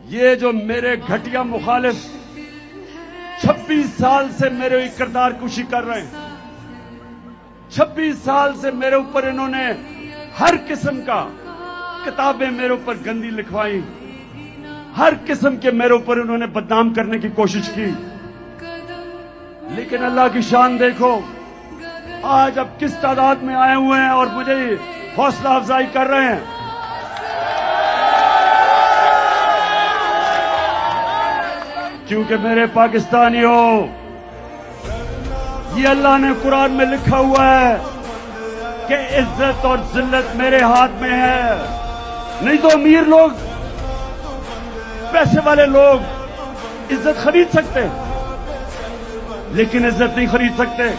ये जो मेरे घटिया मुखालिफ 26 साल से मेरे किरदार कुशी कर रहे हैं, 26 साल से मेरे ऊपर इन्होंने हर किस्म का किताबें मेरे ऊपर गंदी लिखवाई, हर किस्म के मेरे ऊपर उन्होंने बदनाम करने की कोशिश की। लेकिन अल्लाह की शान देखो, आज अब किस तादाद में आए हुए हैं और मुझे हौसला अफजाई कर रहे हैं। क्योंकि मेरे पाकिस्तानियों, ये अल्लाह ने कुरान में लिखा हुआ है कि इज्जत और जिल्लत मेरे हाथ में है। नहीं तो अमीर लोग, पैसे वाले लोग इज्जत खरीद सकते, लेकिन इज्जत नहीं खरीद सकते।